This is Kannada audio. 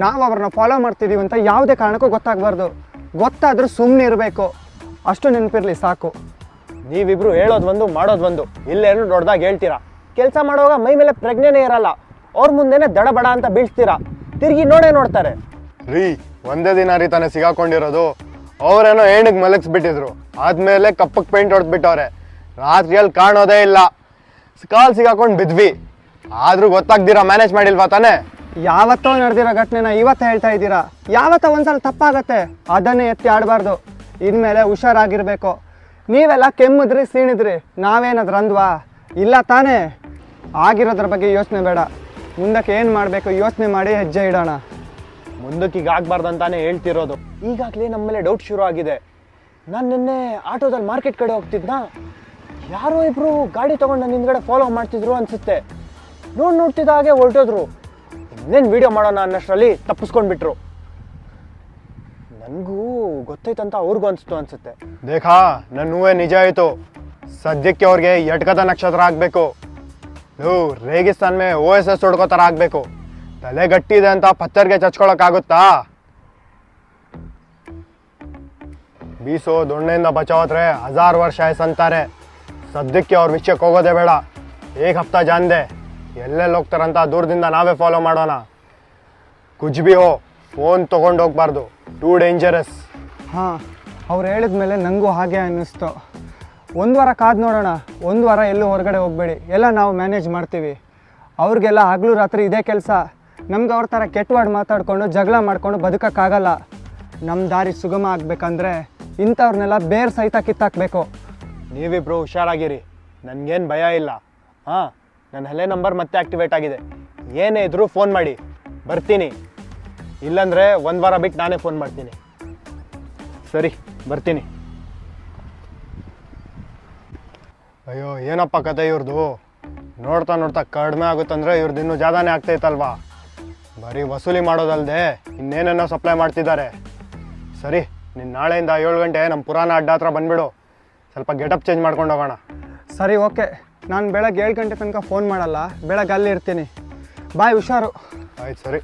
ನಾವು ಅವ್ರನ್ನ ಫಾಲೋ ಮಾಡ್ತಿದ್ದೀವಿ ಅಂತ ಯಾವುದೇ ಕಾರಣಕ್ಕೂ ಗೊತ್ತಾಗಬಾರ್ದು. ಗೊತ್ತಾದರೂ ಸುಮ್ಮನೆ ಇರಬೇಕು, ಅಷ್ಟು ನೆನಪಿರಲಿ ಸಾಕು. ನೀವಿಬ್ರು ಹೇಳೋದು ಒಂದು ಮಾಡೋದು ಒಂದು, ಇಲ್ಲೇನು ದೊಡ್ಡದಾಗಿ ಹೇಳ್ತೀರಾ. ಕೆಲಸ ಮಾಡುವಾಗ ಮೈ ಮೇಲೆ ಪ್ರಜ್ಞೆನೇ ಇರಲ್ಲ, ಅವ್ರ ಮುಂದೆನೆ ದಡಬಡ ಅಂತ ಬೀಳ್ತೀರಾ, ತಿರುಗಿ ನೋಡ್ತಾರೆ. ರೀ ಒಂದೇ ದಿನ ರೀ ತಾನೇ ಸಿಗಾಕೊಂಡಿರೋದು. ಅವರೇನೋ ಏಣಿಗೆ ಮಲಗಿಸ್ಬಿಟ್ಟಿದ್ರು, ಆದ್ಮೇಲೆ ಕಪ್ಪಕ್ಕೆ ಪೇಂಟ್ ಹೊಡೆದ್ಬಿಟ್ಟವ್ರೆ. ರಾತ್ರಿಯಲ್ಲಿ ಕಾಣೋದೇ ಇಲ್ಲ, ಕಾಲ್ ಸಿಗಾಕೊಂಡು ಬಿದ್ವಿ. ಆದ್ರೂ ಗೊತ್ತಾಗ್ದಿರಾ ಮ್ಯಾನೇಜ್ ಮಾಡಿಲ್ವಾ ತಾನೇ? ಯಾವತ್ತೋ ನಡೆದಿರೋ ಘಟನೆನ ಇವತ್ತು ಹೇಳ್ತಾ ಇದ್ದೀರಾ. ಯಾವತ್ತೋ ಒಂದ್ಸಲ ತಪ್ಪಾಗತ್ತೆ, ಅದನ್ನೇ ಎತ್ತಿ ಆಡಬಾರ್ದು. ಇನ್ಮೇಲೆ ಹುಷಾರಾಗಿರ್ಬೇಕು. ನೀವೆಲ್ಲ ಕೆಮ್ಮಿದ್ರಿ ಸೀಣಿದ್ರಿ, ನಾವೇನಾದ್ರು ಅಂದ್ವಾ? ಇಲ್ಲ ತಾನೇ. ಆಗಿರೋದ್ರ ಬಗ್ಗೆ ಯೋಚನೆ ಬೇಡ, ಮುಂದಕ್ಕೆ ಏನು ಮಾಡಬೇಕು ಯೋಚನೆ ಮಾಡಿ ಹೆಜ್ಜೆ ಇಡೋಣ. ಮುಂದಕ್ಕೆ ಈಗ ಆಗ್ಬಾರ್ದಂತಾನೆ ಹೇಳ್ತಿರೋದು. ಈಗಾಗಲೇ ನಮ್ಮ ಮೇಲೆ ಡೌಟ್ ಶುರು ಆಗಿದೆ. ನಾನು ನಿನ್ನೆ ಆಟೋದಲ್ಲಿ ಮಾರ್ಕೆಟ್ ಕಡೆ ಹೋಗ್ತಿದ್ನಾ, ಯಾರೋ ಇಬ್ರು ಗಾಡಿ ತೊಗೊಂಡು ನನ್ನ ಹಿಂದ್ಗಡೆ ಫಾಲೋ ಮಾಡ್ತಿದ್ರು ಅನ್ಸುತ್ತೆ. ನೋಡ್ತಿದ್ದ ಹಾಗೆ ಹೊರಟೋದ್ರು. ಇನ್ನೇನು ವಿಡಿಯೋ ಮಾಡೋಣ ಅನ್ನಷ್ಟರಲ್ಲಿ ತಪ್ಪಿಸ್ಕೊಂಡ್ಬಿಟ್ರು. ನನಗೂ ಗೊತ್ತೈತಂತ ಅವ್ರಿಗೂ ಅನ್ಸುತ್ತೆ. ದೇಖಾ ನನ್ನ ಹೂವೇ ನಿಜ ಆಯಿತು. ಸದ್ಯಕ್ಕೆ ಅವ್ರಿಗೆ ಎಟ್ಕದ ನಕ್ಷತ್ರ ಆಗಬೇಕು. ರೇಗಿಸ್ತಾನ್ ಮೇ OSS ಹೊಡ್ಕೋ ಥರ ಆಗಬೇಕು. ತಲೆ ಗಟ್ಟಿದೆ ಅಂತ ಪತ್ತರ್ಗೆ ಚಚ್ಕೊಳಕ್ಕಾಗುತ್ತಾ? ಬೀಸೋ ದೊಣ್ಣೆಯಿಂದ ಬಚಾವತ್ರೆ 1000 ವರ್ಷ ಅಂತಾರೆ. ಸದ್ಯಕ್ಕೆ ಅವ್ರ ವಿಷಯಕ್ಕೆ ಹೋಗೋದೇ ಬೇಡ. ಏಕ್ ಹಪ್ತಾ ಜಾನ್ದೆ, ಎಲ್ಲೆಲ್ಲಿ ಹೋಗ್ತಾರಂತ ದೂರದಿಂದ ನಾವೇ ಫಾಲೋ ಮಾಡೋಣ. ಕುಚ್ ಬಿ ಹೋ, ಫೋನ್ ತೊಗೊಂಡು ಹೋಗ್ಬಾರ್ದು, ಟೂ ಡೇಂಜರಸ್. ಹಾಂ, ಅವ್ರು ಹೇಳಿದ್ಮೇಲೆ ನನಗೂ ಹಾಗೆ ಅನ್ನಿಸ್ತು. 1 ವಾರ ಕಾದು ನೋಡೋಣ. 1 ವಾರ ಎಲ್ಲೂ ಹೊರಗಡೆ ಹೋಗಬೇಡಿ, ಎಲ್ಲ ನಾವು ಮ್ಯಾನೇಜ್ ಮಾಡ್ತೀವಿ. ಅವ್ರಿಗೆಲ್ಲ ಹಗಲು ರಾತ್ರಿ ಇದೇ ಕೆಲಸ. ನಮ್ಗೆ ಅವ್ರ ಥರ ಕೆಟ್ಟವಾಡ್ ಮಾತಾಡಿಕೊಂಡು ಜಗಳ ಮಾಡ್ಕೊಂಡು ಬದುಕೋಕ್ಕಾಗಲ್ಲ. ನಮ್ಮ ದಾರಿ ಸುಗಮ ಆಗಬೇಕಂದ್ರೆ ಇಂಥವ್ರನ್ನೆಲ್ಲ ಬೇರೆ ಸಹಿತ ಕಿತ್ತಾಕಬೇಕು. ನೀವಿಬ್ರು ಹುಷಾರಾಗಿರಿ, ನನಗೇನು ಭಯ ಇಲ್ಲ. ಹಾಂ, ನನ್ನ ಹಳೆ ನಂಬರ್ ಮತ್ತೆ ಆ್ಯಕ್ಟಿವೇಟ್ ಆಗಿದೆ. ಏನೇ ಇದ್ರೂ ಫೋನ್ ಮಾಡಿ, ಬರ್ತೀನಿ. ಇಲ್ಲಾಂದರೆ 1 ವಾರ ಬಿಟ್ಟು ನಾನೇ ಫೋನ್ ಮಾಡ್ತೀನಿ. ಸರಿ, ಬರ್ತೀನಿ. ಅಯ್ಯೋ ಏನಪ್ಪ ಕತೆ ಇವ್ರದು. ನೋಡ್ತಾ ಕಡಿಮೆ ಆಗುತ್ತಂದ್ರೆ ಇವ್ರದ್ದು ಇನ್ನೂ ಜಾದಾನೇ ಆಗ್ತೈತಲ್ವಾ. ಬರೀ ವಸೂಲಿ ಮಾಡೋದಲ್ಲದೆ ಇನ್ನೇನೇನೋ ಸಪ್ಲೈ ಮಾಡ್ತಿದ್ದಾರೆ. ಸರಿ, ನೀನು ನಾಳೆಯಿಂದ 7 ಗಂಟೆ ನಮ್ಮ ಪುರಾಣ ಅಡ್ಡ ಹತ್ರ ಬಂದುಬಿಡು. ಸ್ವಲ್ಪ ಗೆಟಪ್ ಚೇಂಜ್ ಮಾಡ್ಕೊಂಡು ಹೋಗೋಣ. ಸರಿ, ಓಕೆ. ನಾನು ಬೆಳಗ್ಗೆ 7 ಗಂಟೆ ತನಕ ಫೋನ್ ಮಾಡಲ್ಲ, ಬೆಳಗ್ಗೆ ಅಲ್ಲಿ ಇರ್ತೀನಿ. ಬಾಯ್, ಹುಷಾರು. ಆಯ್ತು, ಸರಿ.